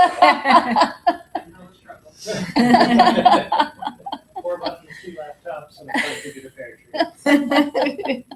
No struggle. 4 buttons, 2 laptops, and a place to get a factory.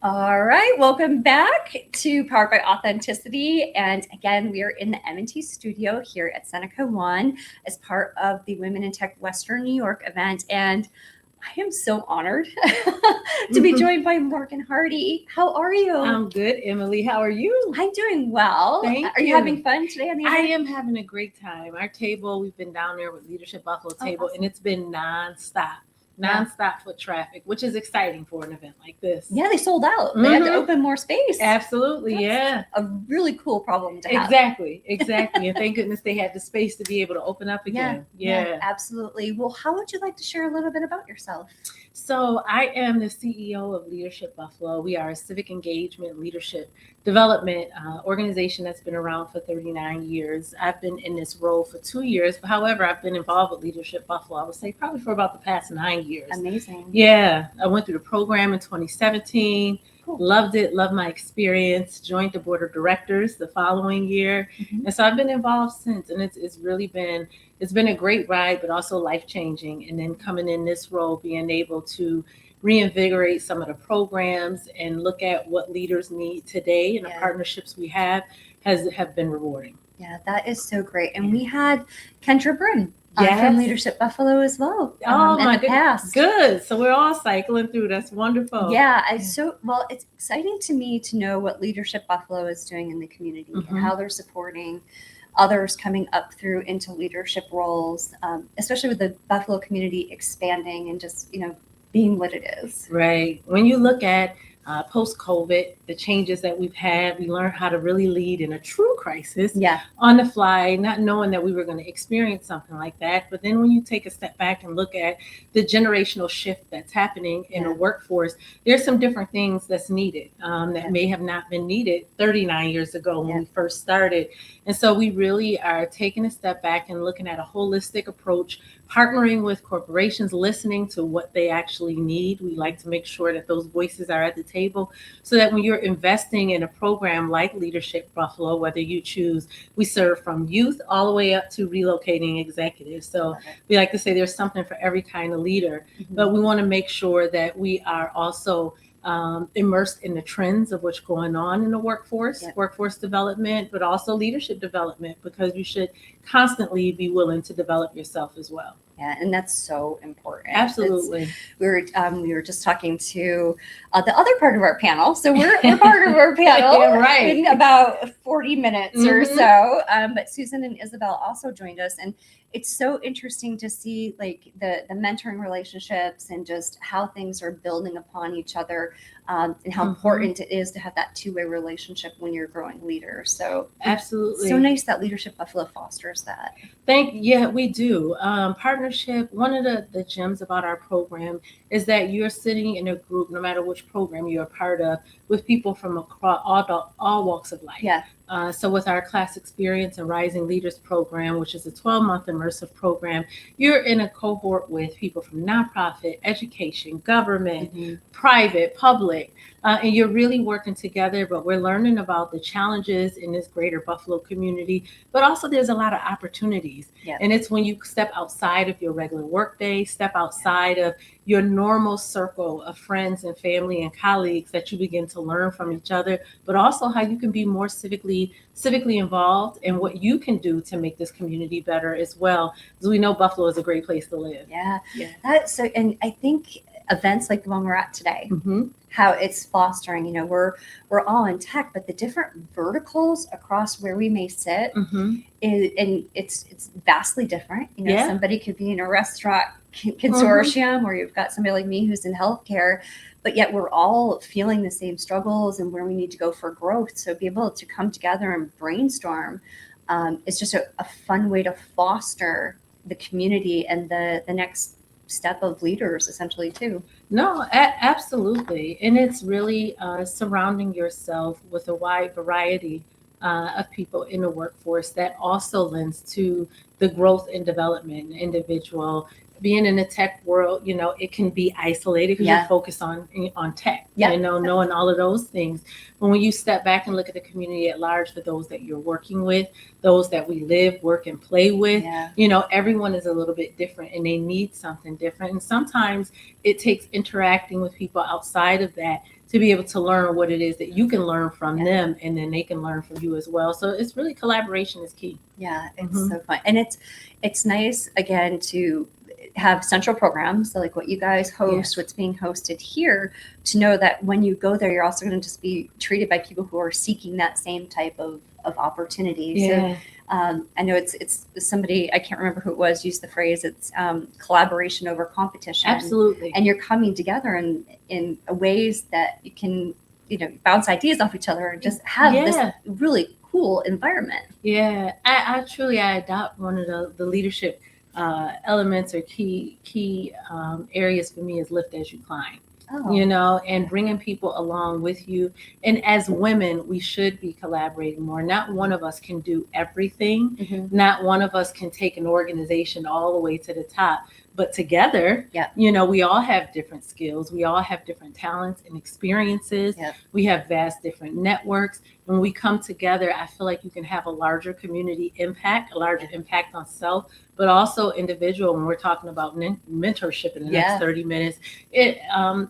All right, welcome back to Powered by Authenticity. And again, we are in the M&T studio here at Seneca One as part of the Women in Tech Western New York event. And I am so honored to be joined by Morgan Hardy. How are you? I'm good, Emily. How are you? I'm doing well. Thank Are you you. having fun today on the I event? am having a great time. Our table, we've been down there with Leadership Buffalo table, awesome. and it's been nonstop foot traffic, which is exciting for an event like this. Yeah, they sold out. They had to open more space. Absolutely, That's a really cool problem to have. Exactly. And thank goodness they had the space to be able to open up again. Yeah, absolutely. Well, how would you like to share a little bit about yourself? So I am the CEO of Leadership Buffalo. We are a civic engagement leadership development organization that's been around for 39 years. I've been in this role for 2 years. However, I've been involved with Leadership Buffalo, I would say probably for about the past 9 years. Amazing. Yeah, I went through the program in 2017. Cool. Loved it, loved my experience, joined the board of directors the following year. And so I've been involved since, and it's been a great ride, but also life-changing. And then coming in this role, being able to reinvigorate some of the programs and look at what leaders need today and the partnerships we have been rewarding. Yeah, that is so great. And we had Kendra Brim from Leadership Buffalo as well in the past. Good. So we're all cycling through. That's wonderful. Yeah. It's exciting to me to know what Leadership Buffalo is doing in the community and how they're supporting others coming up through into leadership roles, especially with the Buffalo community expanding and just, being what it is. Right. When you look at post-COVID, the changes that we've had, we learned how to really lead in a true crisis on the fly, not knowing that we were going to experience something like that. But then when you take a step back and look at the generational shift that's happening in the workforce, there's some different things that's needed that may have not been needed 39 years ago when we first started. And so we really are taking a step back and looking at a holistic approach, partnering with corporations, listening to what they actually need. We like to make sure that those voices are at the table so that when you're investing in a program like Leadership Buffalo, whether you choose, we serve from youth all the way up to relocating executives. So we like to say there's something for every kind of leader, but we want to make sure that we are also immersed in the trends of what's going on in the workforce development, but also leadership development, because you should constantly be willing to develop yourself as well. Yeah, and that's so important. Absolutely. We were just talking to the other part of our panel. So we're part of our panel in about 40 minutes or so. But Susan and Isabel also joined us, and it's so interesting to see like the mentoring relationships and just how things are building upon each other, and how important it is to have that two-way relationship when you're growing leaders. So absolutely, so nice that Leadership Buffalo fosters that. We do. Partnership, one of the gems about our program is that you're sitting in a group, no matter which program you're a part of, with people from across all walks of life. Yeah. So with our Class Experience and Rising Leaders program, which is a 12-month immersive program, you're in a cohort with people from nonprofit, education, government, private, public, and you're really working together, but we're learning about the challenges in this greater Buffalo community, but also there's a lot of opportunities. And it's when you step outside of your regular workday, step outside of your normal circle of friends and family and colleagues, that you begin to learn from each other, but also how you can be more civically involved and what you can do to make this community better as well. Because we know Buffalo is a great place to live. That's so, and I think events like the one we're at today, how it's fostering, we're all in tech, but the different verticals across where we may sit, and it's vastly different. Somebody could be in a restaurant consortium, or you've got somebody like me who's in healthcare, but yet we're all feeling the same struggles and where we need to go for growth. So be able to come together and brainstorm is just a fun way to foster the community and the next step of leaders essentially too. No, absolutely. And it's really surrounding yourself with a wide variety of people in the workforce that also lends to the growth and development, individual being in the tech world, you know, it can be isolated because you're focused on tech, you know, knowing all of those things. But when you step back and look at the community at large, for those that you're working with, those that we live, work, and play with, you know, everyone is a little bit different and they need something different. And sometimes it takes interacting with people outside of that to be able to learn what it is that you can learn from them, and then they can learn from you as well. So it's really, collaboration is key. Yeah, it's so fun. And it's nice, again, to have central programs, so like what you guys host, what's being hosted here, to know that when you go there, you're also going to just be treated by people who are seeking that same type of opportunity. So I know it's somebody, I can't remember who it was, used the phrase, it's collaboration over competition. Absolutely. And you're coming together in ways that you can, you know, bounce ideas off each other and just have this really cool environment. Yeah, I truly adopt one of the leadership elements or key areas for me is lift as you climb. You know, and bringing people along with you. And as women, we should be collaborating more. Not one of us can do everything. Not one of us can take an organization all the way to the top. But together, you know, we all have different skills. We all have different talents and experiences. We have vast different networks. When we come together, I feel like you can have a larger community impact, a larger impact on self, but also individual. When we're talking about mentorship in the next 30 minutes, it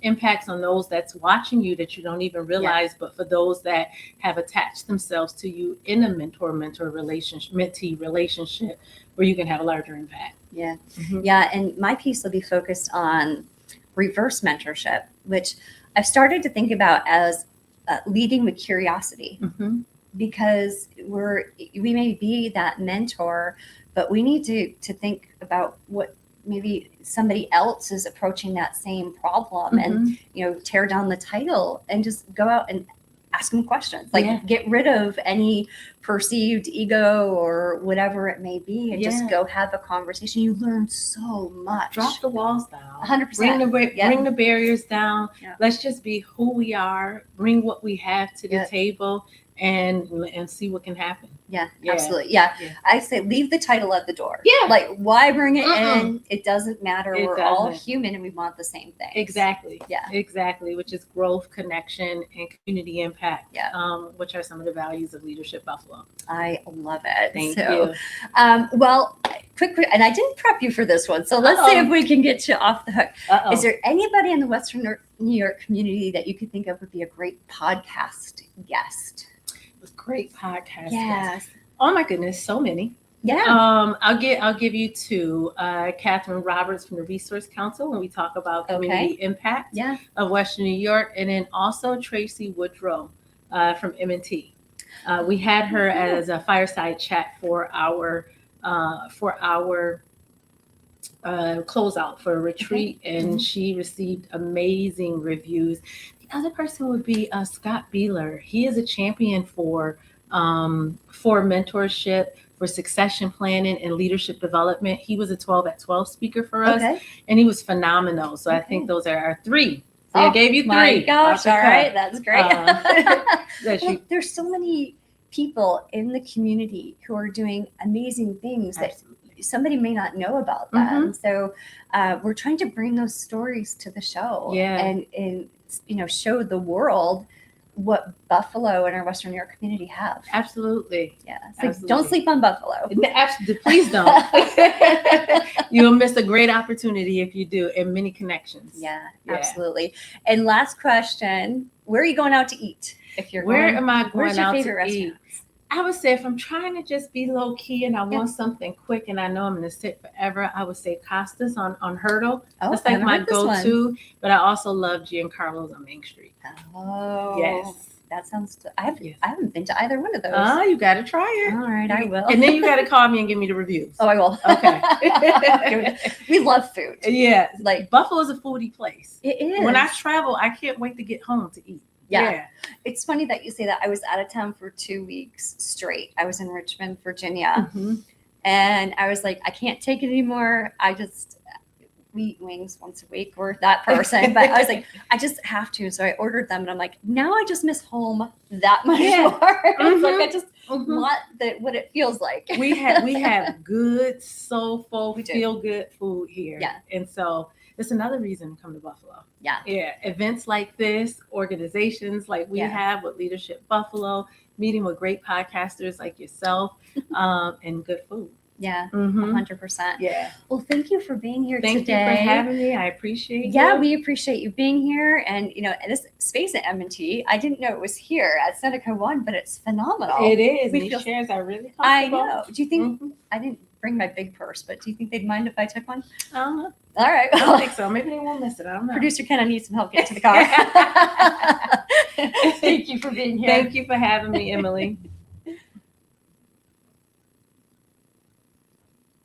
impacts on those that's watching you that you don't even realize, but for those that have attached themselves to you in a mentor-mentee relationship, where you can have a larger impact. Yeah, and my piece will be focused on reverse mentorship, which I've started to think about as leading with curiosity, because we may be that mentor, but we need to think about what maybe somebody else is approaching that same problem, and, you know, tear down the title and just go out and ask them questions, like get rid of any perceived ego or whatever it may be, and just go have a conversation. You learn so much. Drop the walls down. 100%. Bring the barriers down. Let's just be who we are. Bring what we have to the table, and see what can happen. Absolutely. I say leave the title at the door. Like, why bring it in? It doesn't matter. We're all human and we want the same thing. Exactly. Exactly. Which is growth, connection, and community impact. Which are some of the values of Leadership Buffalo. I love it. Thank you. Well, quick, and I didn't prep you for this one, so let's see if we can get you off the hook. Is there anybody in the Western New York community that you could think of would be a great podcast guest? Great podcast. Yes. Oh my goodness, so many. I'll give you two. Catherine Roberts from the Resource Council, when we talk about community impact of Western New York, and then also Tracy Woodrow from M&T. We had her as a fireside chat for our closeout for a retreat, and she received amazing reviews. The other person would be Scott Beeler. He is a champion for mentorship, for succession planning and leadership development. He was a 12 at 12 speaker for us, and he was phenomenal. So I think those are our three. So I gave you three. My gosh, all right, that's great. There's so many people in the community who are doing amazing things that somebody may not know about them. So we're trying to bring those stories to the show and you know, show the world what Buffalo and our Western New York community have. Absolutely. So don't sleep on Buffalo. Absolutely. Please don't. You'll miss a great opportunity if you do, and many connections. Absolutely. And last question, where are you going out to eat? Where am I going out to eat? Restaurant? I would say if I'm trying to just be low key and I want something quick and I know I'm going to sit forever, I would say Costa's on Hurdle. That's like my go-to. But I also love Giancarlo's on Main Street. That sounds. I haven't been to either one of those. Oh, you got to try it. All right, I will. And then you got to call me and give me the reviews. Oh, I will. Okay. We love food. Yeah, like Buffalo's a foodie place. It is. When I travel, I can't wait to get home to eat. It's funny that you say that. I was out of town for 2 weeks straight. I was in Richmond, Virginia, and I was like, I can't take it anymore. We eat wings once a week. We're that person, but I was like, I just have to. So I ordered them, and I'm like, now I just miss home that much more. It's like what it feels like. we have good, soulful, We do. feel good food here. Yeah. And so it's another reason to come to Buffalo. Yeah. Yeah. Events like this, organizations like we have with Leadership Buffalo, meeting with great podcasters like yourself, and good food. Yeah, Mhm. 100%. Yeah. Well, thank you for being here Thank today. you for having me. I appreciate it. Yeah, we appreciate you being here. And, this space at M&T, I didn't know it was here at Seneca One, but it's phenomenal. It is. We These feel- chairs are really comfortable. I know. Do you think, Mhm. I didn't bring my big purse, but do you think they'd mind if I took one? I don't know. All right. I don't think so. Maybe they won't miss it. I don't know. Producer Ken, I need some help getting to the car. Thank you for being here. Thank you for having me, Emily.